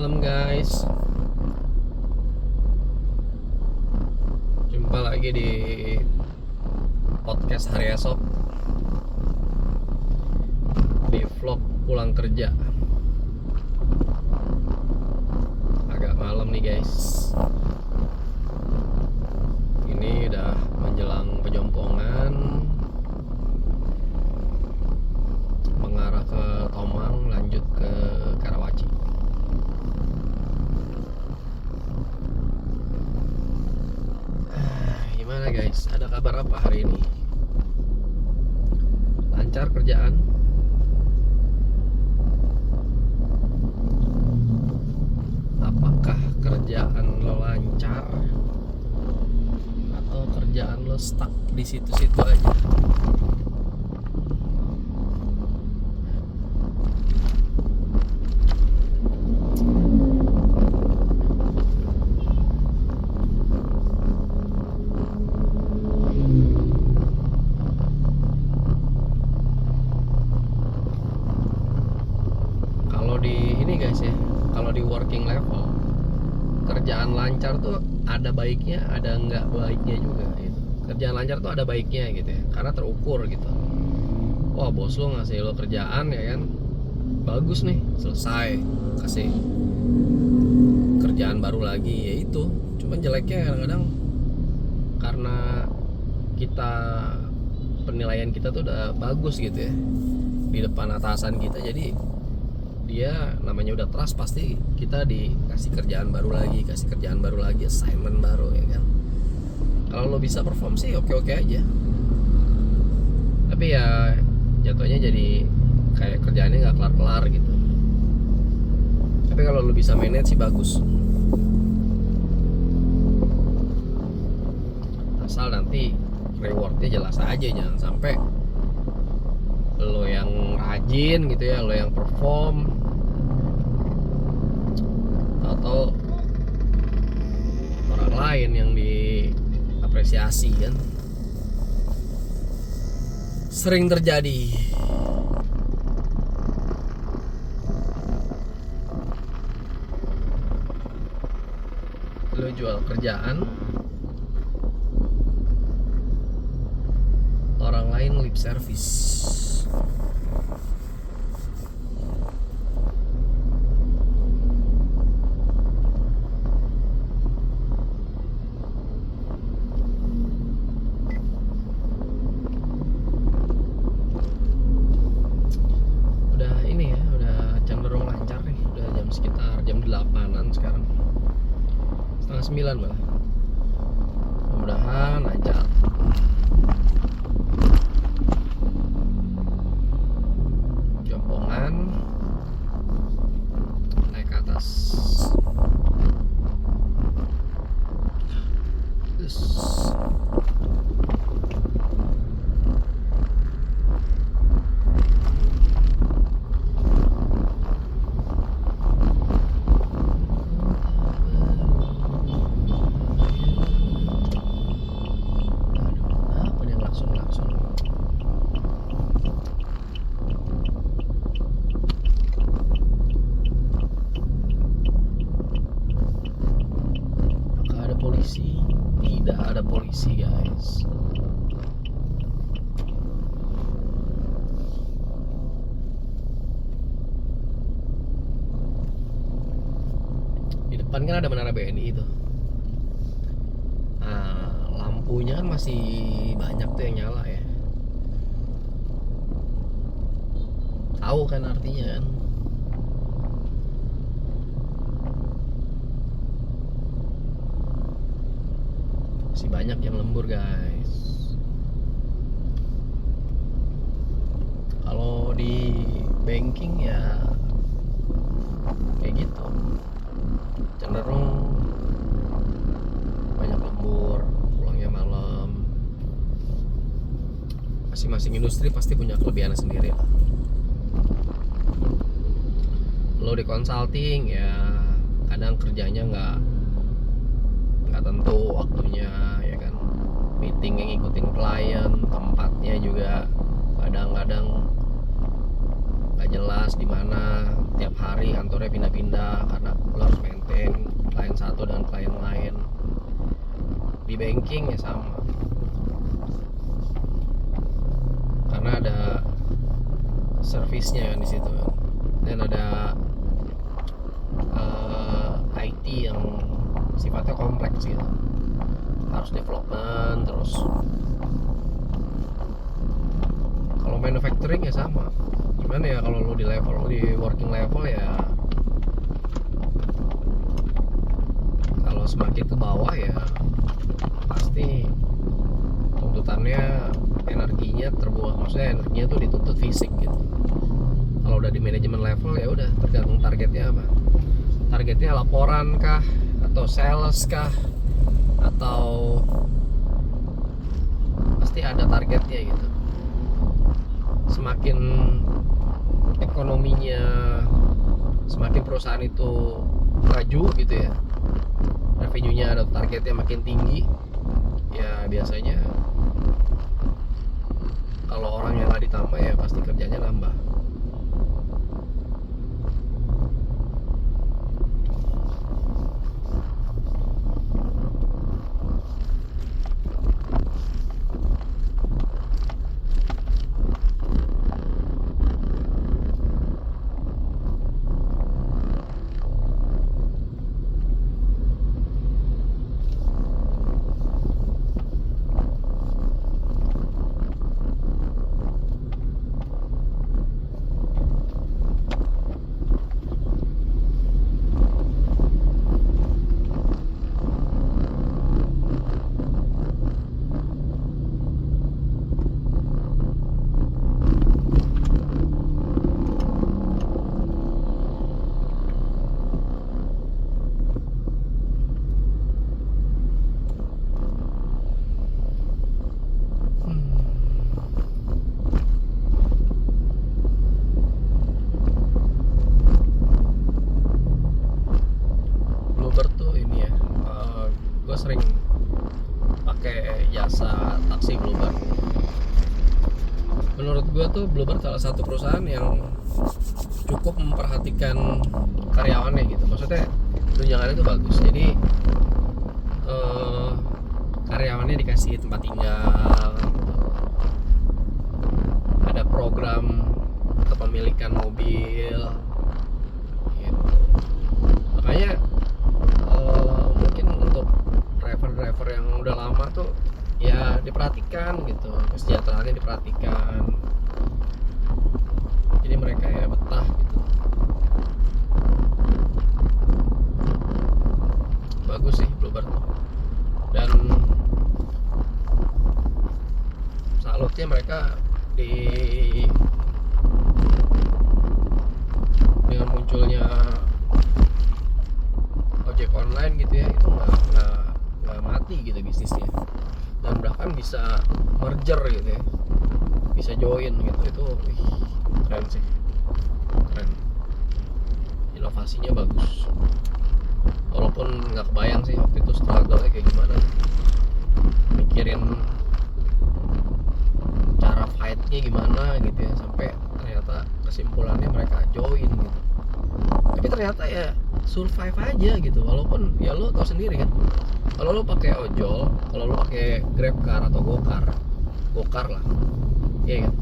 malam guys. Jumpa lagi di podcast hari esok, di vlog pulang kerja. Agak malam nih guys. Ini udah menjelang Pejompongan, mengarah ke Tomang, lanjut ke Karawaci. Gimana guys? Ada kabar apa hari ini? Lancar kerjaan? Apakah kerjaan lo lancar atau kerjaan lo stuck di situ-situ aja? Kalau di working level, kerjaan lancar tuh ada baiknya, ada nggak baiknya juga gitu. Kerjaan lancar tuh ada baiknya gitu ya, karena terukur gitu. Wah, bos lo ngasih lo kerjaan ya kan, bagus nih, selesai, kasih kerjaan baru lagi, ya itu. Cuma jeleknya kadang-kadang karena kita, penilaian kita tuh udah bagus gitu ya di depan atasan kita, jadi dia namanya udah trust, pasti kita dikasih kerjaan baru lagi, assignment baru ya kan. Kalau lo bisa perform sih oke-oke aja, tapi ya jatuhnya jadi kayak kerjaannya nggak kelar-kelar gitu. Tapi kalau lo bisa manage sih bagus, asal nanti rewardnya jelas aja. Jangan sampai lo yang rajin gitu ya, lo yang perform, atau orang lain yang diapresiasi kan. Sering terjadi. Lo jual kerjaan, orang lain lip service. Sekitar jam 8-an sekarang, setengah 9 malah. Mudah-mudahan lancar. Jompongan, naik ke atas. Tidak ada polisi guys. Di depan kan ada menara BNI itu. Nah, lampunya kan masih banyak tuh yang nyala ya. Tahu kan artinya kan? Masih banyak yang lembur guys. Kalau di banking ya kayak gitu, cenderung banyak lembur, pulangnya malam. Masing-masing industri pasti punya kelebihannya sendiri lah. Lo di consulting ya kadang kerjanya nggak tentu waktunya ya kan, meeting yang ngikutin klien, tempatnya juga kadang-kadang nggak jelas di mana, tiap hari kantornya pindah-pindah karena lo harus maintain klien satu dan klien lain. Di banking ya sama, karena ada servisnya kan di situ kan, dan ada IT yang sifatnya kompleks gitu, harus development terus. Kalau manufacturing ya sama, cuman ya kalau lo di working level ya, kalau semakin ke bawah ya pasti tuntutannya energinya terbuang, maksudnya energinya tuh dituntut fisik gitu. Kalau udah di manajemen level ya udah tergantung targetnya apa. Targetnya laporan kah, atau sales kah, atau pasti ada targetnya gitu. Semakin ekonominya, semakin perusahaan itu maju gitu ya, revenue-nya ada targetnya makin tinggi, ya biasanya kalau orang yang nggak ditambah ya pasti kerjanya nambah. Bluebird tuh ini ya, gue sering pakai jasa taksi Bluebird. Menurut gue tuh Bluebird salah satu perusahaan yang cukup memperhatikan karyawannya gitu, maksudnya tunjangannya itu bagus. Jadi karyawannya dikasih tempat tinggal, ada program kepemilikan mobil gitu. Makanya mungkin untuk driver-driver yang udah lama tuh ya diperhatikan gitu, kesejahteraannya diperhatikan, jadi mereka ya betah gitu. Bagus sih Bluebird tuh, dan salutnya mereka dengan munculnya ojek online gitu ya, itu nggak mati gitu bisnisnya, dan bahkan bisa merger gitu ya, bisa join gitu. Itu keren sih, keren, inovasinya bagus. Walaupun nggak kebayang sih waktu itu struggle-nya kayak gimana, mikirin cara fight-nya gimana gitu ya, sampai ternyata kesimpulannya mereka join gitu. Tapi ternyata ya survive aja gitu, walaupun ya lo tau sendiri kan, kalau lo pakai ojol, kalau lo pakai GrabCar atau Gokar lah, iya kan,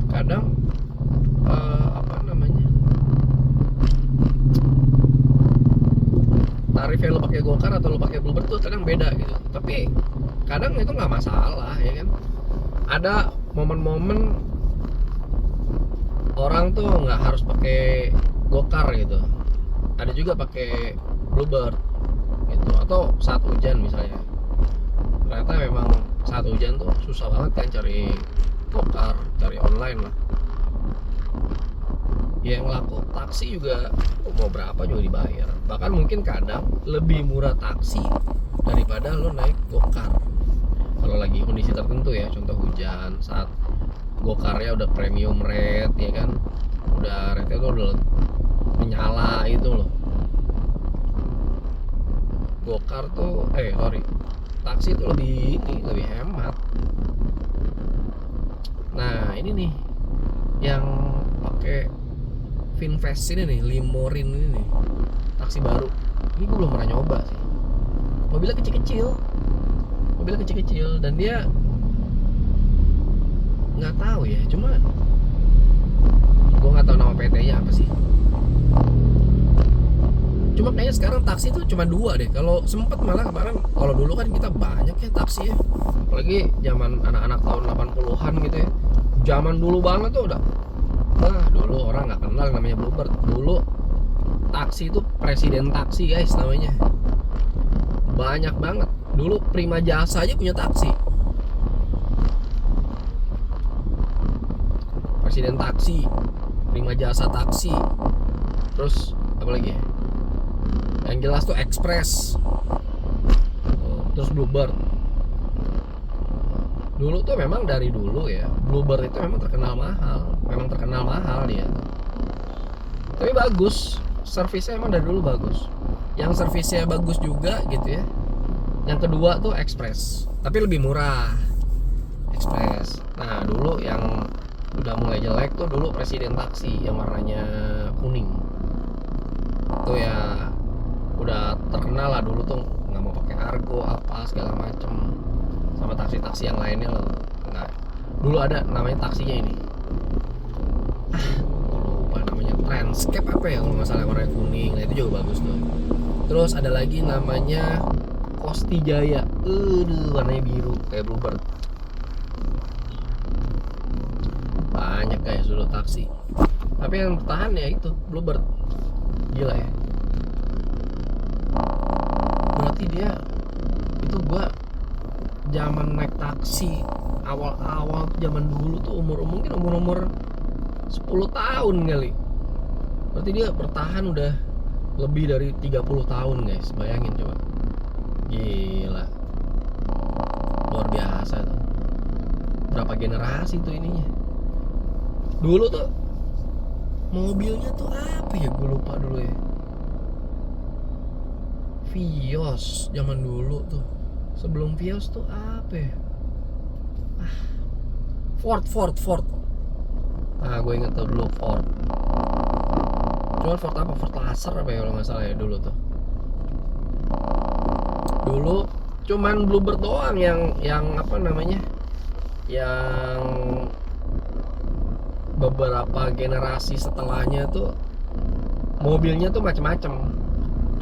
kadang apa namanya, tarifnya lo pakai Gokar atau lo pakai Bluebird tuh kadang beda gitu. Tapi kadang itu nggak masalah ya kan. Ada momen-momen orang tuh nggak harus pakai Gokar gitu, ada juga pakai Bluebird gitu. Atau saat hujan misalnya, ternyata memang saat hujan tuh susah banget kan cari Gokar, cari online lah. Yang laku taksi juga mau berapa juga dibayar, bahkan mungkin kadang lebih murah taksi daripada lo naik Gokar kalau lagi kondisi tertentu ya. Contoh hujan, saat Gokarnya udah premium rate ya kan, udah rate-nya tuh udah menyala itu loh. Gokar tuh taksi tuh lebih hemat. Nah ini nih yang pakai Finfast ini nih, Limorin ini nih, taksi baru. Ini gue belum pernah nyoba sih. Mobilnya kecil-kecil, dan dia nggak tahu ya, cuma gue nggak tahu nama PT-nya apa sih. Cuma kayaknya sekarang taksi tuh cuma 2 deh. Kalau sempet malah kemarin, kalau dulu kan kita banyak ya taksi ya, apalagi zaman anak-anak tahun 80-an gitu ya. Zaman dulu banget tuh udah, dulu orang nggak kenal namanya Bluebird. Dulu taksi itu presiden taksi guys namanya, banyak banget. Dulu Prima Jasa aja punya taksi, presiden taksi, Prima Jasa taksi, terus apa lagi ya? Yang jelas tuh Express, terus Bluebird. Dulu tuh memang dari dulu ya, Bluebird itu memang terkenal mahal dia. Tapi bagus, servisnya emang dari dulu bagus. Yang servisnya bagus juga gitu ya. Yang kedua tuh Express, tapi lebih murah Express. Nah dulu yang udah mulai jelek tuh dulu presiden taksi yang warnanya kuning. Tuh ya udah terkenal lah dulu tuh, nggak mau pakai Argo apa segala macem, sama taksi-taksi yang lainnya loh. Nah dulu ada namanya taksinya ini, lupa namanya, Transcape apa ya kalau nggak salah, warna kuning. Nah itu juga bagus tuh. Terus ada lagi namanya Kosti Jaya, warnanya biru kayak Bluebird. Banyak guys dulu taksi, tapi yang bertahan ya itu Bluebird. Gila ya, berarti dia itu gua zaman naik taksi awal-awal zaman dulu tuh mungkin umur 10 tahun kali. Berarti dia bertahan udah lebih dari 30 tahun guys, bayangin coba. Gila, luar biasa tuh. Berapa generasi tuh ininya. Dulu tuh mobilnya tuh apa ya, gue lupa dulu ya. Vios zaman dulu tuh. Sebelum Vios tuh apa ya? Ford. Nah gue inget tuh dulu Ford. Cuman Ford apa? Ford Laser apa ya kalau nggak salah ya dulu tuh. Dulu cuman Bluebird doang yang apa namanya, yang beberapa generasi setelahnya tuh mobilnya tuh macem-macem,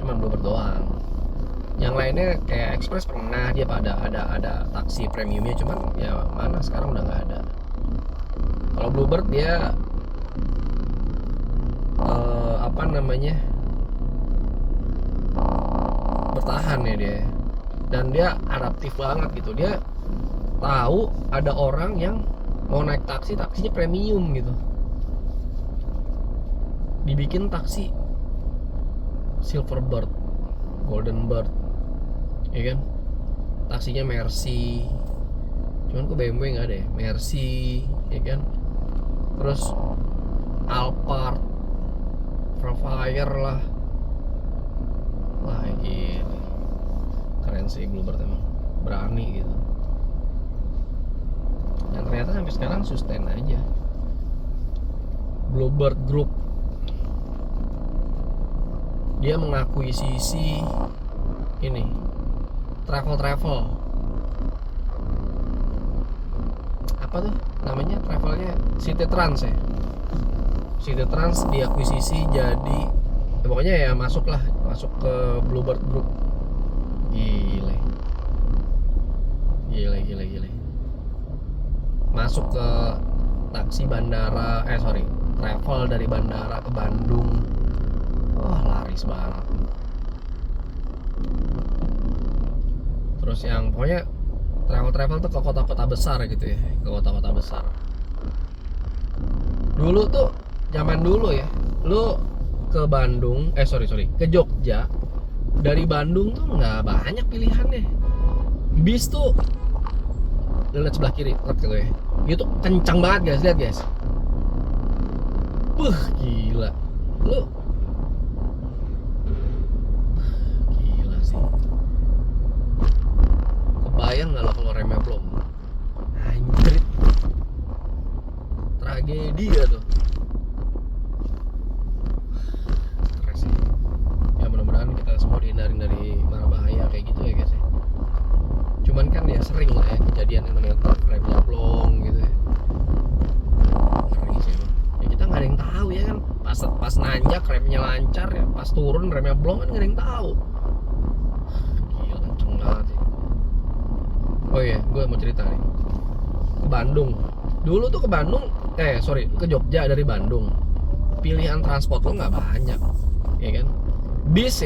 cuman Bluebird doang. Yang lainnya kayak Express pernah dia ada taksi premiumnya, cuman ya mana sekarang udah nggak ada. Kalau Bluebird dia apa namanya, bertahan ya dia, dan dia adaptif banget gitu. Dia tahu ada orang yang mau naik taksinya premium gitu, dibikin taksi Silverbird, Goldenbird, ya kan? Taksinya Mercy, cuman kok BMW nggak ada ya, Mercy, ya kan? Terus Alphard, Fire lah, wah gila, keren sih Bluebird emang, berani gitu. Dan ternyata sampai sekarang sustain aja. Bluebird Group dia mengakuisisi ini travel apa tuh namanya, travelnya City Trans ya. City Trans diakuisisi jadi ya, pokoknya ya masuk ke Bluebird Group. Gile. Masuk ke taksi bandara, travel dari bandara ke Bandung. Wah, laris banget. Terus yang pokoknya travel tuh ke kota-kota besar gitu ya, ke kota-kota besar. Dulu tuh zaman dulu ya, lu ke Bandung, ke Jogja dari Bandung tuh nggak banyak pilihannya. Bis tuh, lu lihat sebelah kiri truk gitu ya, dia tuh kencang banget guys, lihat guys. Gila, lu gila sih. Kebayang nggak lo kalau remnya belum? Anjrit, tragedi ya tuh. mau dihindarin dari marah bahaya kayak gitu ya guys ya. Cuman kan ya sering lah ya kejadian yang namanya remnya blong gitu ya. Ngeri sih emang. Ya kita nggak ada yang tahu ya kan, pas nanjak remnya lancar ya, pas turun remnya blong kan nggak ada yang tahu. Gila kenceng banget sih. Oh iya, gue mau cerita nih. Ke Bandung. Dulu tuh ke Bandung, ke Jogja dari Bandung. Pilihan transport lo nggak banyak, ya kan? Bis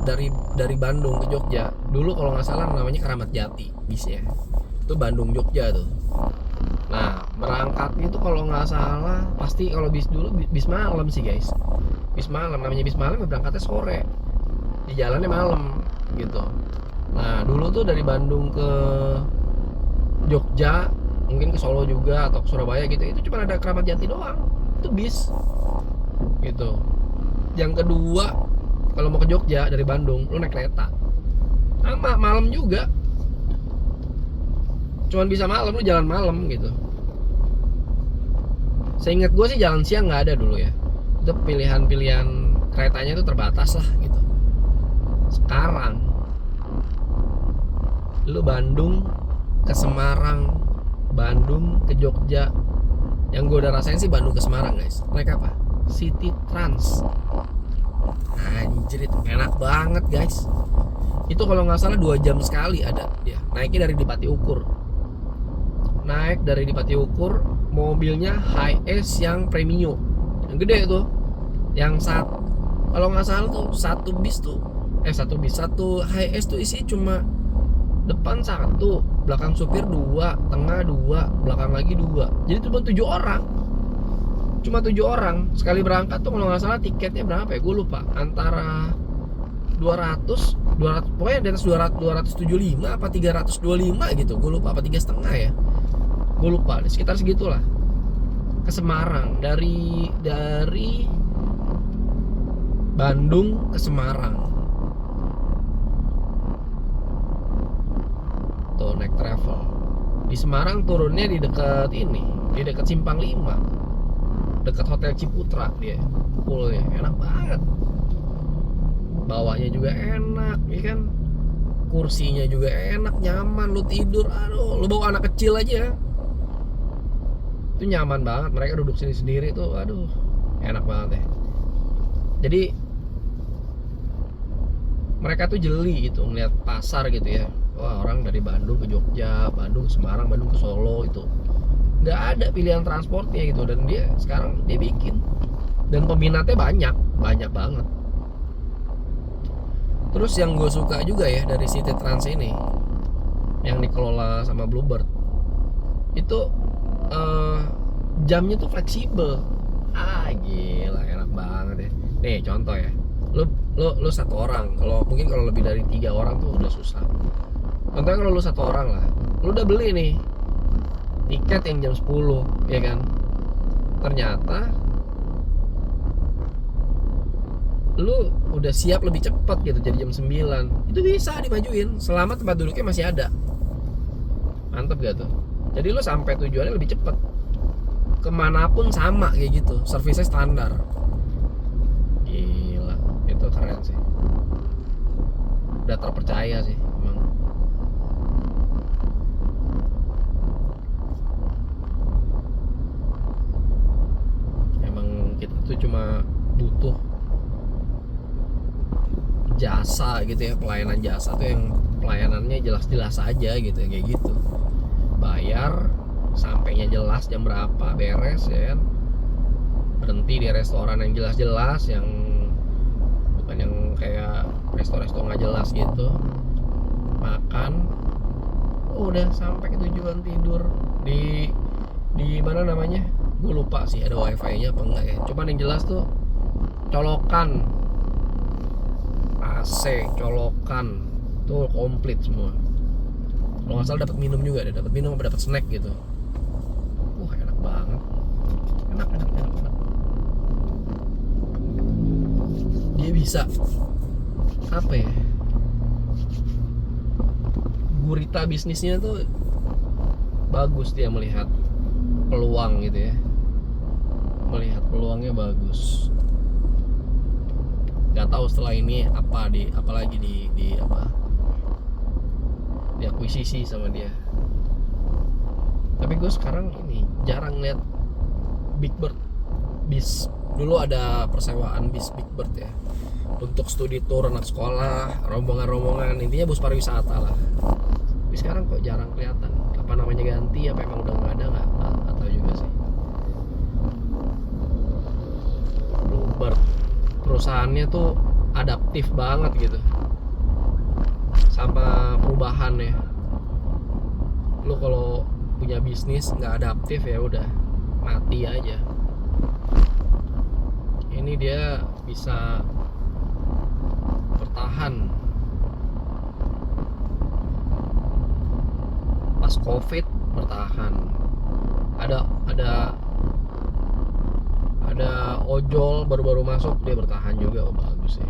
dari Bandung ke Jogja. Dulu kalau nggak salah namanya Keramat Jati bisnya. Itu Bandung Jogja tuh. Nah, berangkatnya itu kalau nggak salah pasti kalau bis dulu bis malam sih guys. Bis malam, namanya bis malam, berangkatnya sore. Di jalannya malam gitu. Nah, dulu tuh dari Bandung ke Jogja, mungkin ke Solo juga atau ke Surabaya gitu, itu cuma ada Keramat Jati doang. Itu bis gitu. Yang kedua, kalau mau ke Jogja dari Bandung lu naik kereta, sama malam juga, cuman bisa malam, lu jalan malam gitu. Seingat gue sih jalan siang nggak ada dulu ya. Itu pilihan keretanya itu terbatas lah gitu. Sekarang lu Bandung ke Semarang, Bandung ke Jogja, yang gue udah rasain sih Bandung ke Semarang guys, naik apa? City Trans. Anjir, itu enak banget guys. Itu kalau nggak salah 2 jam sekali ada dia. Naiknya dari Dipati Ukur. Naik dari Dipati Ukur, mobilnya HiAce yang premium, yang gede tuh, yang kalau nggak salah tuh satu HiAce tuh isi cuma depan 1, belakang supir 2, tengah 2, belakang lagi 2. Jadi cuma 7 orang. Cuma 7 orang sekali berangkat tuh, kalau nggak salah tiketnya berapa ya, gue lupa, antara 200 pokoknya di atas 275 apa 325 gitu, gue lupa, apa 3,5 ya, gue lupa, sekitar segitulah. Ke Semarang dari Bandung ke Semarang tuh naik travel. Di Semarang turunnya di dekat Simpang 5, dekat Hotel Ciputra dia. Poolnya enak banget, bawahnya juga enak ya kan, kursinya juga enak, nyaman, lu tidur, aduh, lu bawa anak kecil aja itu nyaman banget, mereka duduk sendiri tuh, aduh, enak banget ya. Jadi mereka tuh jeli gitu ngeliat pasar gitu ya. Wah, orang dari Bandung ke Jogja, Bandung ke Semarang, Bandung ke Solo, itu nggak ada pilihan transportnya gitu, dan sekarang dia bikin, dan peminatnya banyak banget. Terus yang gue suka juga ya dari City Trans ini, yang dikelola sama Bluebird, itu jamnya tuh fleksibel. Gila, enak banget ya. Nih contoh ya, lu 1 orang, kalau lebih dari 3 orang tuh udah susah. Contohnya kalau lu 1 orang lah, lu udah beli nih tiket yang jam 10 ya kan, ternyata lu udah siap lebih cepat gitu, jadi jam 9 itu bisa dimajuin selama tempat duduknya masih ada. Mantep gak tuh? Jadi lu sampai tujuannya lebih cepat, kemanapun sama kayak gitu, servisnya standar. Gila, itu keren sih, udah terpercaya sih emang. Kita tuh cuma butuh jasa gitu ya, pelayanan jasa tuh yang pelayanannya jelas-jelas aja gitu, kayak gitu, bayar, sampainya jelas, jam berapa, beres ya kan, berhenti di restoran yang jelas-jelas, yang bukan yang kayak resto-resto nggak jelas gitu, makan, udah sampai ke tujuan, tidur di mana namanya, gue lupa sih ada wifi-nya apa enggak ya, cuman yang jelas tuh colokan AC, colokan tuh komplit semua. Kalau nggak salah dapat minum juga, dapat minum apa dapat snack gitu. Enak banget, enak. Dia bisa apa ya, gurita bisnisnya tuh bagus, dia melihat peluang gitu ya, melihat peluangnya bagus. nggak tahu setelah ini apalagi diakuisisi sama dia. Tapi gue sekarang ini jarang lihat Big Bird bis. Dulu ada persewaan bis Big Bird ya, untuk studi tour anak sekolah, rombongan intinya bus pariwisata lah. Tapi sekarang kok jarang kelihatan. Apa namanya ganti, apa emang udah nggak ada, nggak tahu juga sih. Bluebird perusahaannya tuh adaptif banget gitu sama perubahan ya. Lu kalau punya bisnis nggak adaptif ya udah mati aja. Ini dia bisa bertahan pas COVID, bertahan. Ada ojol baru-baru masuk, dia bertahan juga. Oh, bagus sih.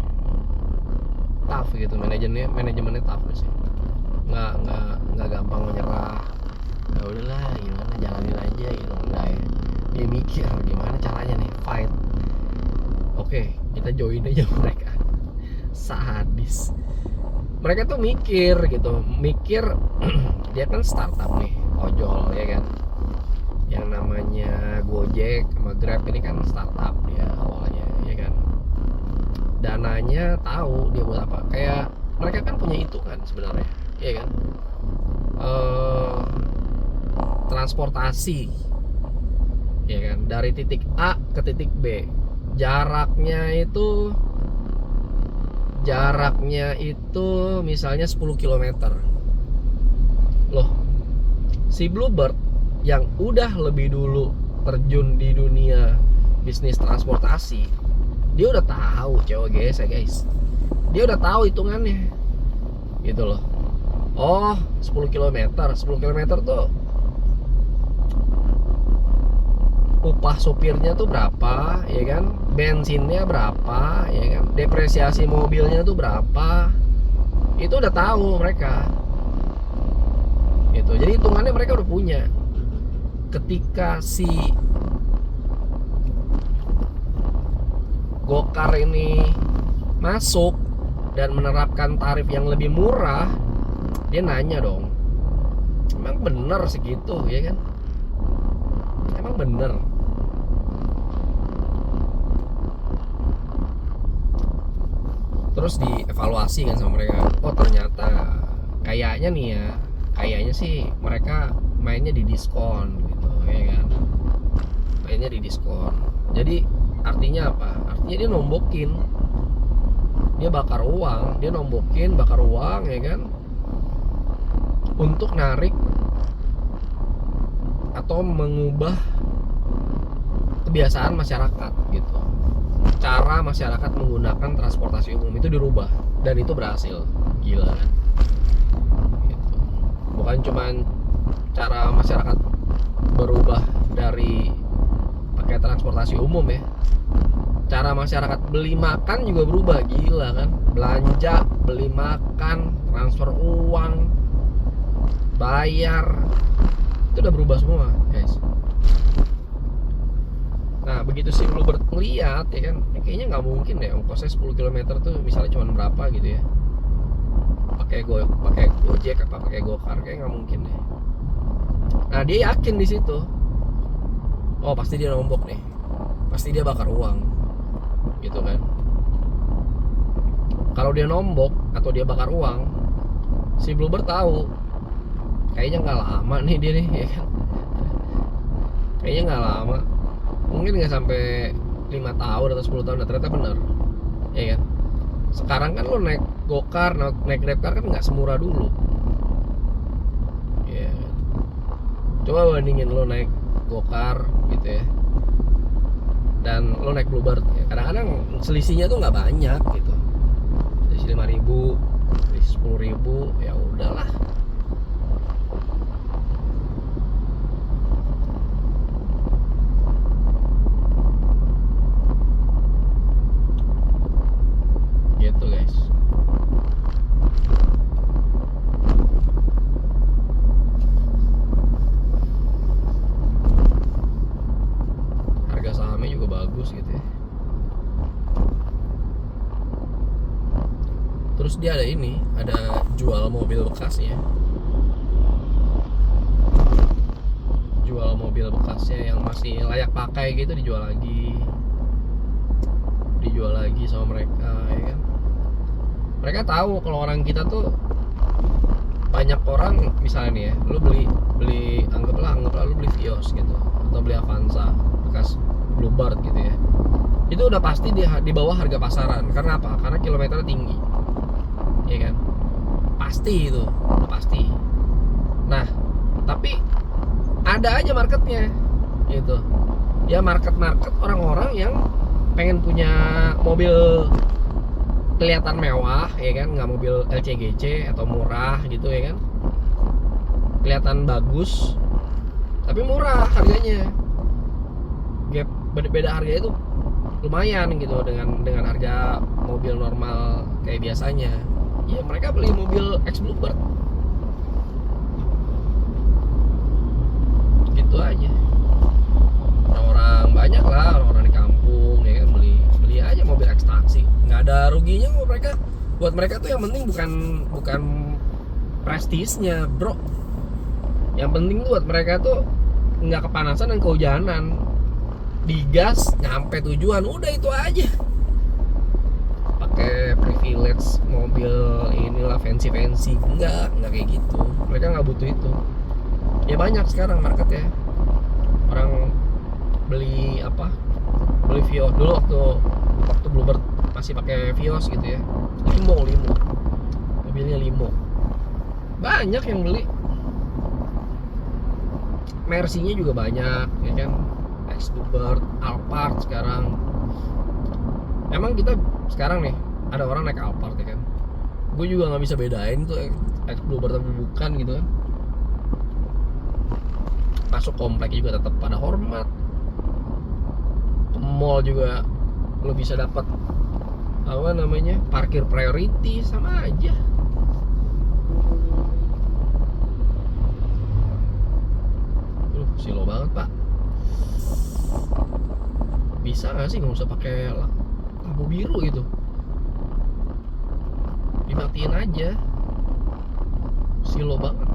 Tough gitu, manajemennya tough sih. Nggak gampang menyerah. Ya udahlah, gimana, jalanin aja gitu. Enggak ya, dia mikir gimana caranya nih fight. Oke, kita join aja mereka. Sadis. Mereka tuh mikir dia kan startup nih, ojol ya kan. Yang namanya Gojek sama Grab ini kan startup dia awalnya ya kan. Dananya tahu dia buat apa. Kayak mereka kan punya itu kan sebenarnya, ya kan. Transportasi ya kan, dari titik A ke titik B. Jaraknya itu misalnya 10 km. Loh, si Bluebird yang udah lebih dulu terjun di dunia bisnis transportasi, dia udah tahu COGS ya guys. Dia udah tahu hitungannya gitu loh. Oh, 10 km tuh upah sopirnya tuh berapa ya kan, bensinnya berapa ya kan, depresiasi mobilnya tuh berapa, itu udah tahu mereka gitu. Jadi hitungannya mereka udah punya. Ketika si Gokar ini masuk dan menerapkan tarif yang lebih murah, dia nanya dong, emang bener segitu ya kan, emang bener. Terus dievaluasi kan sama mereka. Oh ternyata kayaknya sih mereka mainnya di diskon gitu ya kan, mainnya di diskon. Jadi artinya apa? Artinya dia nombokin, dia bakar uang ya kan, untuk narik atau mengubah kebiasaan masyarakat gitu. Cara masyarakat menggunakan transportasi umum itu dirubah, dan itu berhasil. Gila kan gitu. Bukan cuman cara masyarakat berubah dari pakai transportasi umum ya, cara masyarakat beli makan juga berubah. Gila kan, belanja, beli makan, transfer uang, bayar, itu udah berubah semua guys. Nah begitu si Bluebird ngeliat ya kan, kayaknya nggak mungkin deh ongkosnya 10 km tuh misalnya cuma berapa gitu ya, pakai Gojek apa pakai Gokar, kayak nggak mungkin deh. Nah dia yakin di situ, oh pasti dia nombok nih, pasti dia bakar uang gitu kan. Kalau dia nombok atau dia bakar uang, si Bluebird tahu kayaknya nggak lama nih dia nih ya kan, kayaknya nggak lama, mungkin nggak sampai 5 tahun atau 10 tahun. Nah, ternyata bener ya kan. Sekarang kan lo naik Gokar, naik Grabcar kan nggak semurah dulu ya kan? Coba bandingin lo naik Gokar gitu ya dan lo naik Bluebird ya. Kadang-kadang selisihnya tuh nggak banyak gitu, selisih 5.000, selisih 10.000, ya udahlah. Gitu guys. Harga sahamnya juga bagus gitu ya. Terus dia ada jual mobil bekasnya, yang masih layak pakai gitu, dijual lagi sama mereka, ya kan. Mereka tahu kalau orang kita tuh, banyak orang misalnya nih ya, lu beli anggaplah lu beli Vios gitu, atau beli Avanza bekas Bluebird gitu ya, itu udah pasti di bawah harga pasaran. Karena apa? Karena kilometernya tinggi, ya kan, pasti itu udah pasti. Nah, tapi ada aja marketnya gitu ya, market orang-orang yang pengen punya mobil kelihatan mewah, ya kan, nggak mobil LCGC atau murah gitu, ya kan, kelihatan bagus tapi murah harganya. Gap beda harganya itu lumayan gitu dengan harga mobil normal kayak biasanya. Ya mereka beli mobil X Bluebird gitu aja. Orang banyak lah, orang di kampung, ya kan, beli aja mobil X taksi, nggak ada ruginya kok mereka. Buat mereka tuh yang penting bukan prestisnya, bro. Yang penting tuh buat mereka tuh nggak kepanasan dan kehujanan, digas nyampe tujuan, udah itu aja. Pakai privilege mobil inilah fancy nggak kayak gitu. Mereka nggak butuh itu. Ya banyak sekarang marketnya orang beli Vios. Dulu waktu Bluebird masih pakai Vios gitu ya, limo mobilnya limo, banyak yang beli. Mercy-nya juga banyak, ya kan, X Bluebird, Alphard sekarang. Emang kita sekarang nih ada orang naik Alphard, ya kan, gue juga nggak bisa bedain tuh X Bluebird atau bukan gitu kan. Masuk komplek juga tetap pada hormat, ke mall juga lo bisa dapat parkir priority, sama aja. Silo banget pak, bisa nggak sih nggak usah pakai lampu biru gitu, dimatiin aja. Silo banget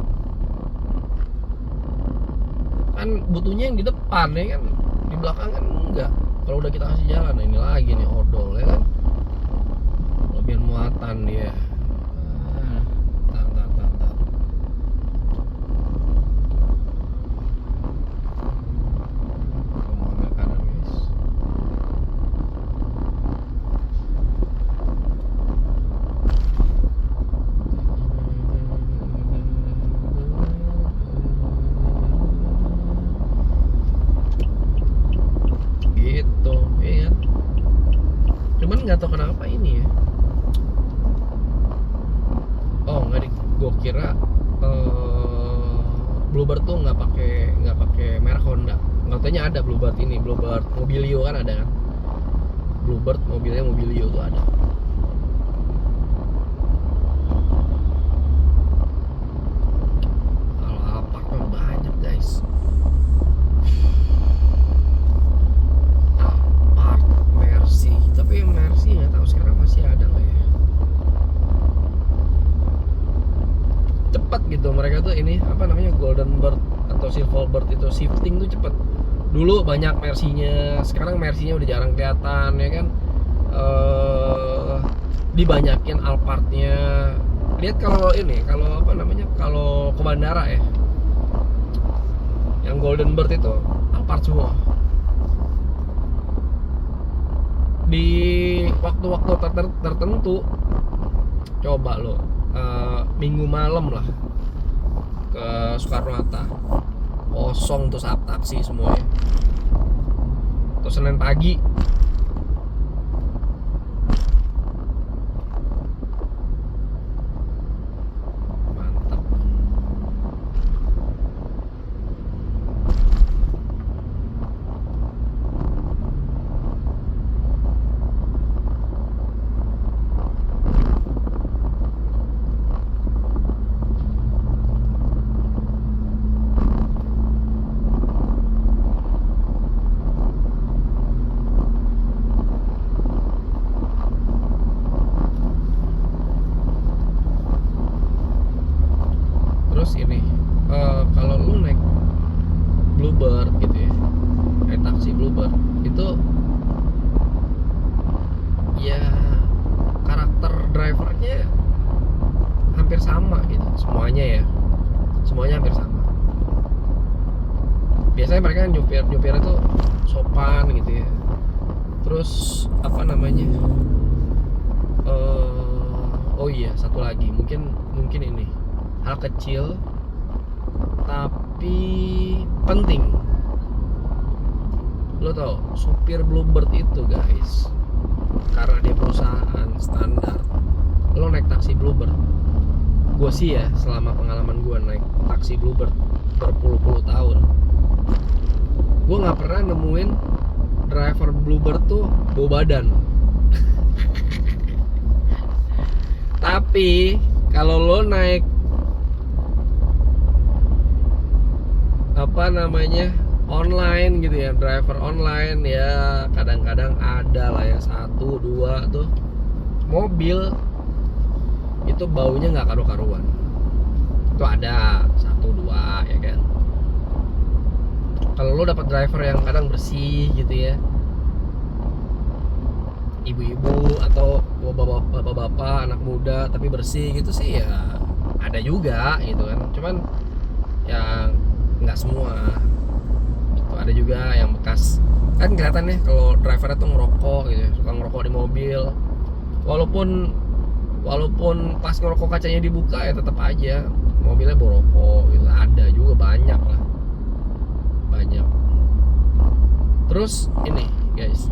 kan, butuhnya yang di depan, ya kan, di belakang kan enggak. Kalau udah kita kasih jalan, nah ini lagi nih odol, ya kan, kelebihan muatan dia. Tar. Ngomong agak kanan guys. Gitu, iya kan. Cuman nggak tahu kenapa ini ya. Oh nggak, gue kira Bluebird tuh nggak pakai merek Honda. Katanya ada Bluebird Mobilio kan, ada kan, Bluebird mobilnya Mobilio tuh ada. Kalau Alphard mah banyak guys. Alphard, Mercy, tapi Mercy nggak tahu sekarang masih ada nggak ya. Cepat gitu mereka tuh, ini Golden Bird atau Silver Bird itu shifting tuh cepet. Dulu banyak Mercy-nya, sekarang Mercy-nya udah jarang kelihatan, ya kan. Dibanyakin Alphard-nya. Lihat kalau ke bandara ya, yang Golden Bird itu Alphard semua. Di waktu-waktu tertentu, coba lo minggu malam lah ke Soekarno-Hatta, kosong tuh taksi semuanya. Terus Senin pagi mantap. semuanya hampir sama. Biasanya mereka nyupir itu sopan gitu ya. Terus apa namanya, oh iya, satu lagi mungkin ini hal kecil tapi penting. Lo tau supir Bluebird itu guys, karena dia perusahaan standar, lo naik taksi Bluebird, gue sih ya selama pengalaman gue naik taksi Bluebird berpuluh-puluh tahun, gue nggak pernah nemuin driver Bluebird tuh bau badan. Tapi kalau lo naik apa namanya online gitu ya, driver online ya, kadang-kadang ada lah ya 1-2 tuh mobil itu baunya nggak karu-karuan. Itu ada 1-2 ya kan. Kalau lo dapat driver yang kadang bersih gitu ya, ibu-ibu atau bapak-bapak anak muda tapi bersih gitu sih ya ada juga gitu kan. Cuman ya nggak semua gitu. Ada juga yang bekas, kan kelihatan ya kalau drivernya tuh ngerokok gitu ya, suka ngerokok di mobil, walaupun pas ngerokok kacanya dibuka ya tetap aja mobilnya bau rokok gitu. Ada juga, banyak lah, banyak. Terus ini guys,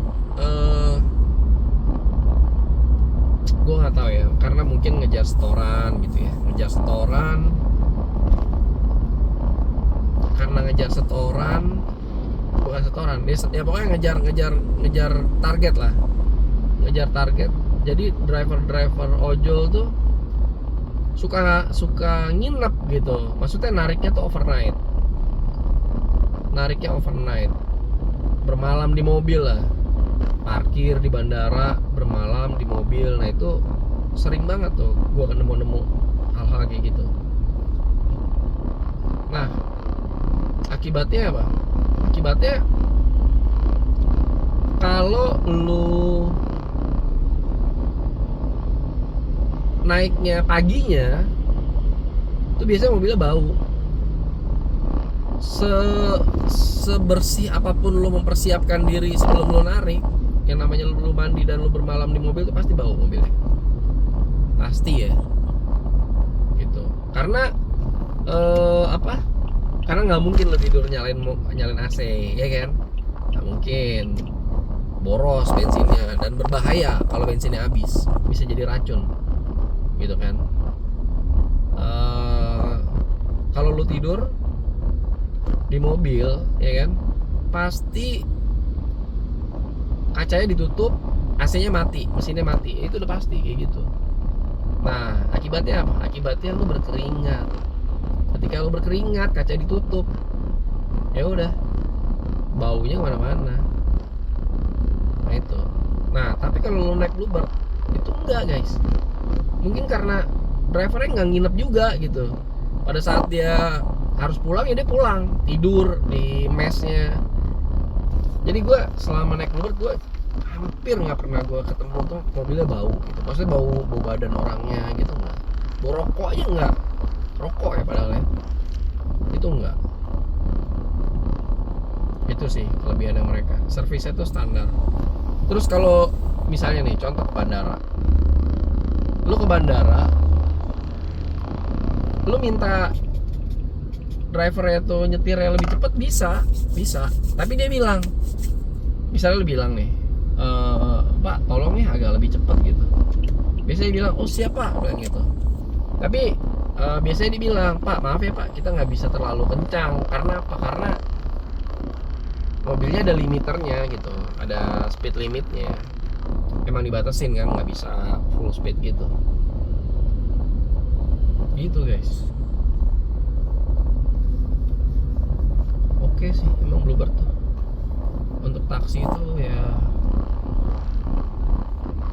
gue nggak tahu ya, karena mungkin ngejar setoran gitu ya, bukan setoran dia ya, pokoknya ngejar target lah, jadi driver ojol tuh suka nginep gitu, maksudnya nariknya overnight, bermalam di mobil lah, parkir di bandara, bermalam di mobil. Nah itu sering banget tuh gua nemu hal-hal kayak gitu. Nah akibatnya apa? Akibatnya kalau lu naiknya paginya itu biasanya mobilnya bau. Sebersih apapun lo mempersiapkan diri sebelum lo narik, yang namanya lo mandi dan lo bermalam di mobil itu pasti bau mobilnya, pasti ya gitu. Karena karena nggak mungkin lo tidur nyalain AC ya kan, nggak mungkin, boros bensinnya dan berbahaya kalau bensinnya habis, bisa jadi racun gitu kan. Kalau lo tidur di mobil ya kan, pasti kacanya ditutup, AC-nya mati, mesinnya mati, itu udah pasti kayak gitu. Nah akibatnya apa? Akibatnya lu berkeringat. Ketika lu berkeringat, kaca ditutup, ya udah baunya kemana-mana. Nah itu. Nah tapi kalau lu naik Bluebird itu enggak guys, mungkin karena drivernya nggak nginep juga gitu. Pada saat dia harus pulang ya dia pulang, tidur di mesnya. Jadi gue selama naik Bluebird gue hampir nggak pernah gue ketemu tuh mobilnya bau gitu. Maksudnya bau badan orangnya gitu nggak. Bau rokok aja nggak, rokok ya padahal ya, itu nggak. Itu sih kelebihannya mereka, servisnya tuh standar. Terus kalau misalnya nih contoh ke bandara, lu ke bandara, lu minta drivernya tuh nyetirnya lebih cepat, bisa, tapi dia bilang, misalnya lu bilang nih, Pak tolong ya agak lebih cepat gitu, biasanya dia bilang oh siap Pak, bilang gitu. Tapi biasanya dibilang, Pak maaf ya Pak, kita nggak bisa terlalu kencang. Karena apa? Karena mobilnya ada limiternya gitu, ada speed limitnya, emang dibatasin kan, nggak bisa full speed gitu guys. Oke sih emang Bluebird tuh untuk taksi itu ya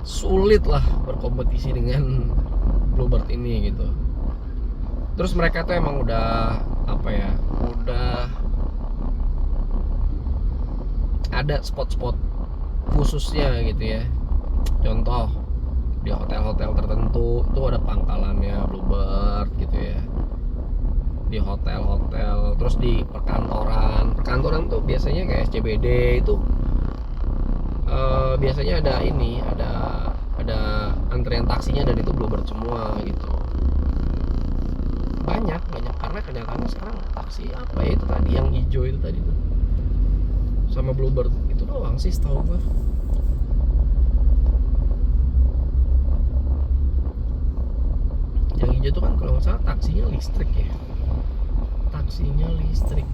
sulit lah berkompetisi dengan Bluebird ini gitu. Terus mereka tuh emang udah ada spot-spot khususnya gitu ya. Contoh di hotel-hotel tertentu itu ada pangkalannya Bluebird gitu ya, di hotel-hotel, terus di perkantoran tuh biasanya kayak SCBD itu biasanya ada antrian taksinya dan itu Bluebird semua gitu. Banyak karena kenyataannya sekarang taksi apa ya itu tadi yang hijau itu tadi tuh sama Bluebird itu doang sih setahu gue. Yang hijau itu kan kalau nggak salah taksinya listrik ya,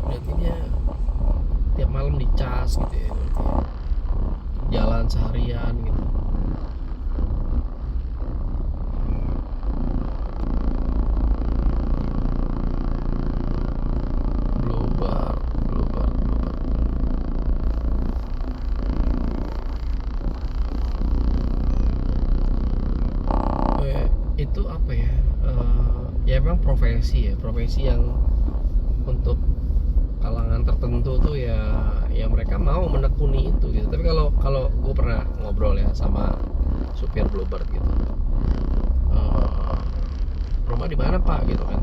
berarti dia tiap malam dicas gitu ya, berarti ya. Jalan seharian gitu. Bluebird. Itu apa ya? Ya emang profesi yang untuk kalangan tertentu tuh ya mereka mau menekuni itu gitu. Tapi kalau gue pernah ngobrol ya sama supir Bluebird gitu, rumah di mana Pak gitu kan.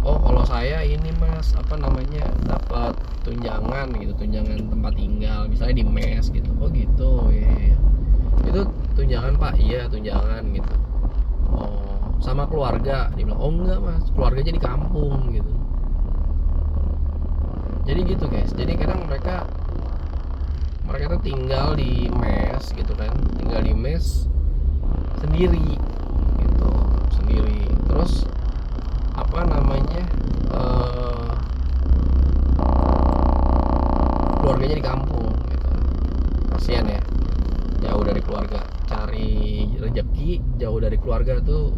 Oh kalau saya ini Mas apa namanya dapat tunjangan gitu, tunjangan tempat tinggal misalnya di mes gitu. Oh gitu ya. Itu tunjangan Pak, iya tunjangan gitu. Oh sama keluarga, dia bilang oh enggak Mas, keluarganya di kampung gitu. Jadi gitu guys, jadi kadang mereka tuh tinggal di mes gitu kan, tinggal di mes sendiri gitu, terus apa namanya keluarganya di kampung gitu. Kasian ya, jauh dari keluarga, cari rezeki jauh dari keluarga tuh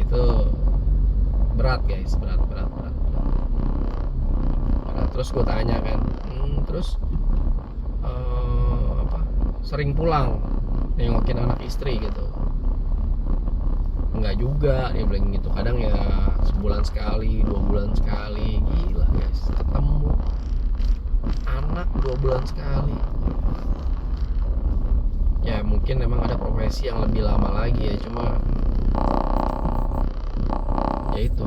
itu berat guys, berat. Terus gue tanya kan, terus sering pulang nengokin anak istri gitu? Enggak juga, dia bilang gitu. Kadang ya sebulan sekali, 2 bulan sekali. Gila guys, ketemu anak 2 bulan sekali. Ya mungkin memang ada profesi yang lebih lama lagi ya, cuma ya itu,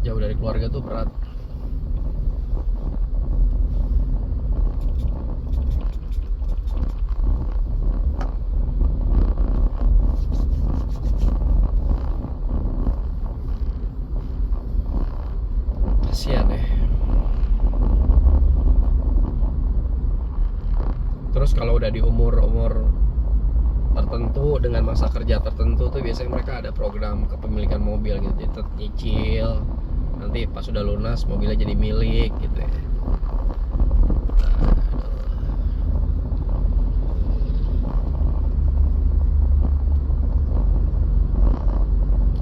jauh dari keluarga tuh berat. Kasian ya. Terus kalau udah di umur tertentu dengan masa kerja tertentu tuh biasanya mereka ada program kepemilikan mobil gitu, jadi nyicil, nanti pas sudah lunas mobilnya jadi milik gitu ya.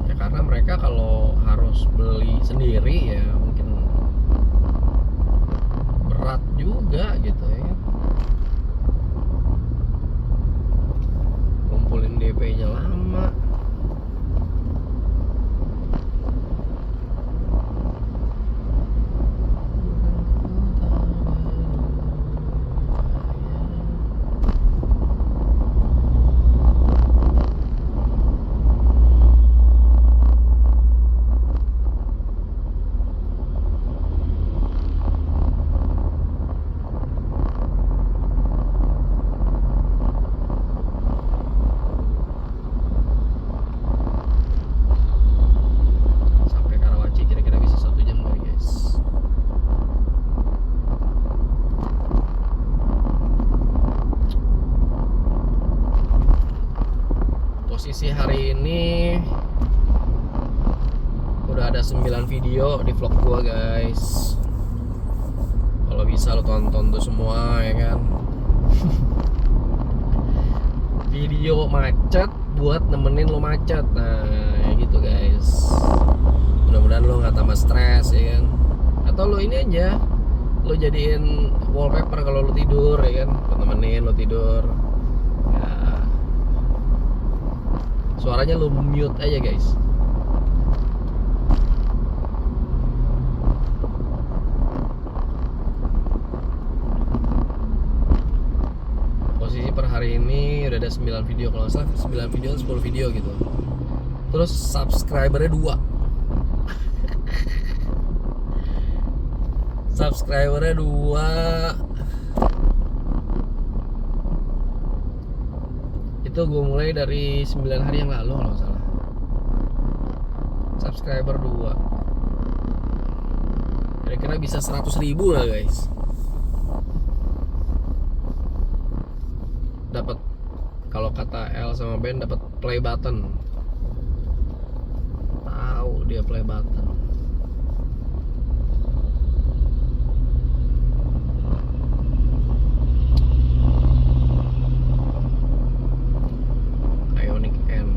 Ya karena mereka kalau harus beli sendiri ya mungkin berat juga gitu ya, ngumpulin DP-nya lama. Posisi hari ini udah ada 9 video di vlog gua guys. Kalau bisa lo tonton tuh semua ya kan. Video macet buat nemenin lo macet. Nah ya gitu guys. Mudah-mudahan lo nggak tambah stres ya kan. Atau lo ini aja, lo jadiin wallpaper kalau lo tidur ya kan, buat nemenin lo tidur ya. Suaranya lu mute aja guys. posisi per hari ini udah ada 9 video, kalau nggak salah 9 video atau 10 video gitu. Terus subscribernya 2. Subscribernya 2. Itu gue mulai dari 9 hari yang lalu kalau nggak salah. Subscriber 2. Kira-kira bisa 100.000 lah guys. Dapat, kalau kata L sama Ben, dapat play button. Tahu dia play button. Ioniq N.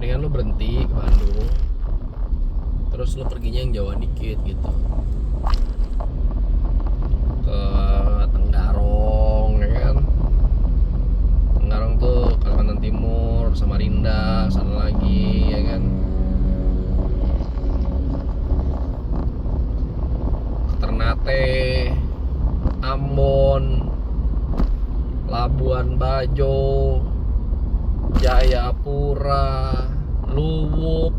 mendingan lu berhenti ke Bandung, terus lu perginya yang jauh dikit gitu, ke Tenggarong ya kan. Tenggarong tuh Kalimantan Timur, Samarinda, sana lagi ya kan, Ternate, Ambon, Labuan Bajo, Jayapura, Luwuk.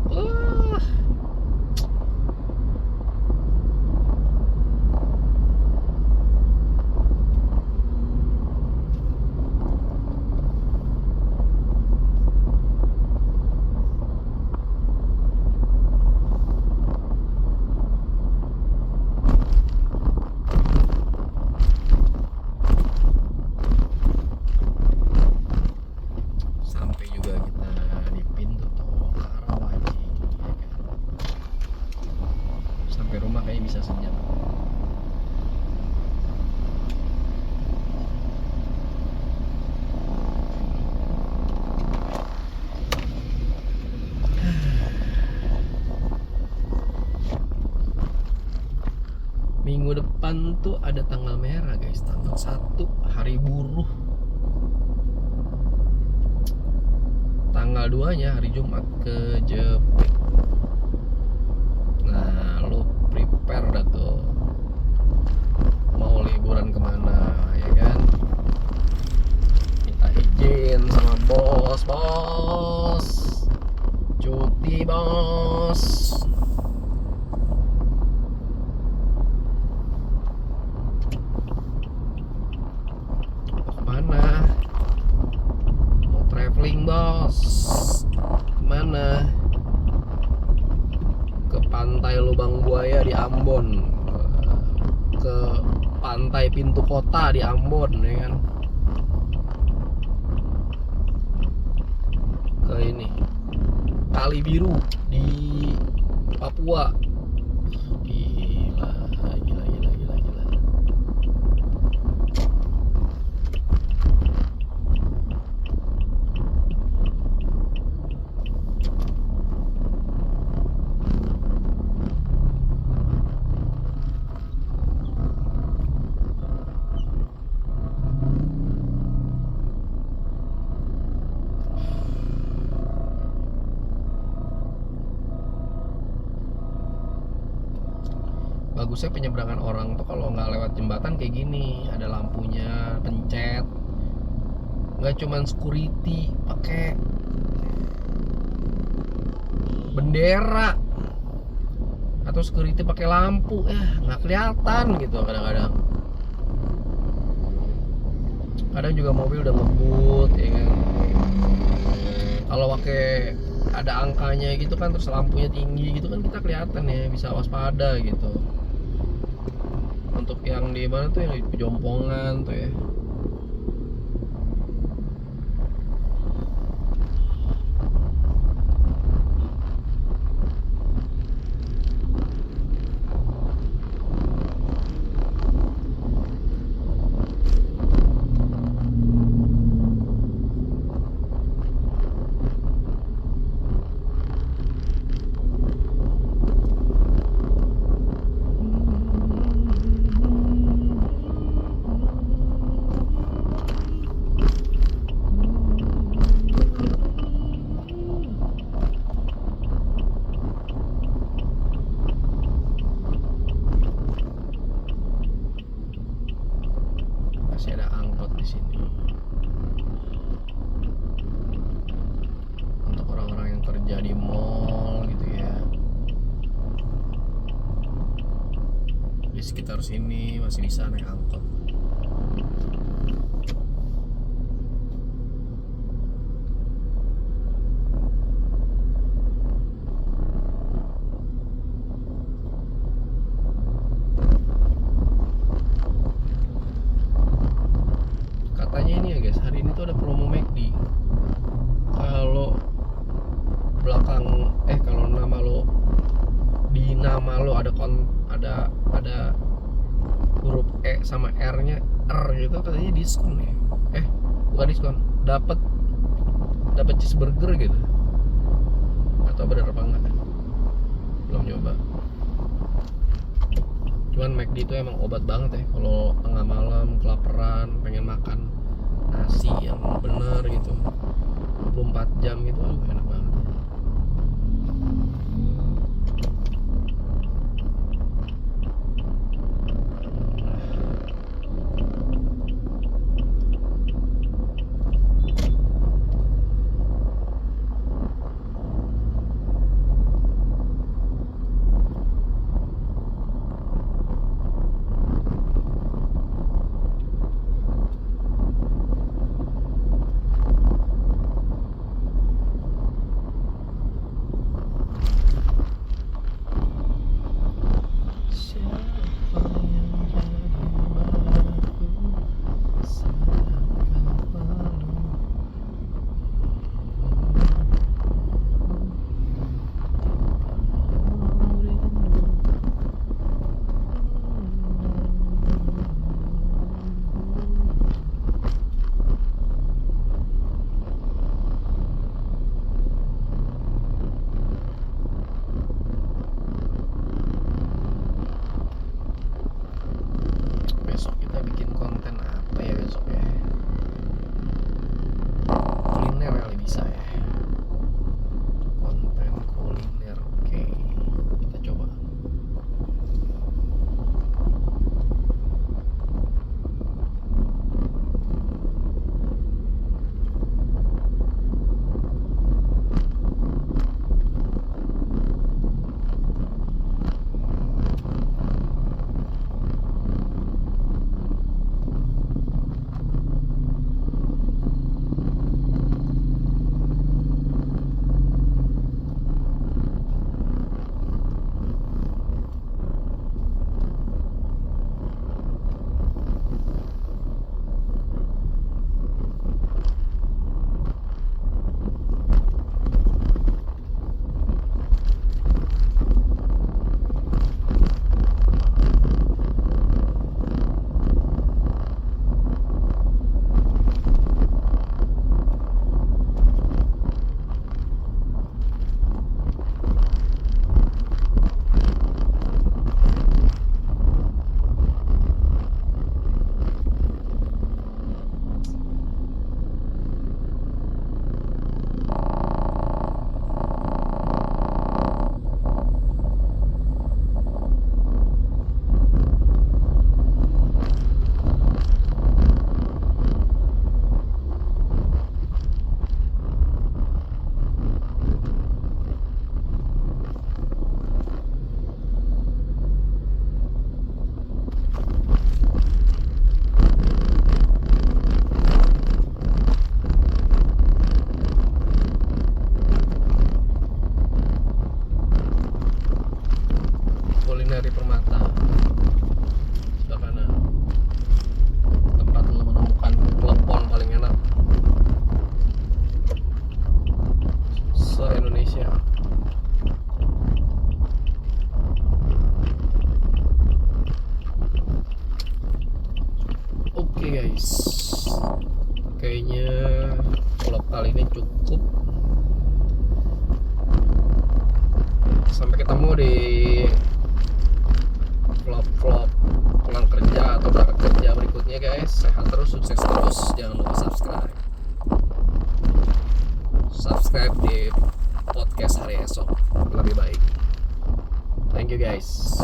Sampai juga kita di pintu tol Karawaci ya kan. Sampai rumah kayaknya bisa sejam. Minggu depan tuh ada tanggal merah guys, tanggal 1 hari buruh. Tanggal 2 nya hari Jumat kejepit. Nah lu prepare dah tuh, mau liburan kemana ya kan, minta izin sama bos, cuti bos. Kemana? Mau traveling bos. Kemana? Ke pantai Lubang Buaya di Ambon, ke pantai Pintu Kota di Ambon ya kan, ke ini Kali Biru di Papua. Gila, gila, gila, gila, gila. Bagusnya penyeberangan orang tuh kalau nggak lewat jembatan kayak gini, ada lampunya, pencet, nggak cuman security pakai bendera atau security pakai lampu, nggak kelihatan gitu kadang-kadang. Kadang juga mobil udah ngebut ya kan, kalau pakai ada angkanya gitu kan, terus lampunya tinggi gitu kan, kita kelihatan ya, bisa waspada gitu. Untuk yang di mana tuh, yang di Pejompongan tuh ya, masih ada angkot di sini untuk orang-orang yang kerja di mall gitu ya. Di sekitar sini masih bisa naik angkot. Katanya ini ya guys, hari ini tuh ada promo McD. Kalau kalau nama lo, di nama lo ada ada huruf E sama R-nya R gitu, katanya diskon ya. Bukan diskon, dapat cheeseburger gitu. tahu bener apa enggak, belum nyoba. Cuman McD itu emang obat banget ya kalau tengah malam kelaparan pengen makan nasi yang bener gitu 24 jam gitu, enak banget. Besok kita bikin konten apa ya besok ya? Kuliner kali bisa ya. Konten kuliner, oke. Kita coba. Kulineri Permata sebelah kanan, tempat lo menemukan klepon paling enak se-Indonesia. Oke guys, kayaknya vlog kali ini cukup. Sampai ketemu di vlog pulang kerja atau berangkat kerja berikutnya guys. Sehat terus, sukses terus, jangan lupa subscribe di podcast hari esok lebih baik. Thank you guys.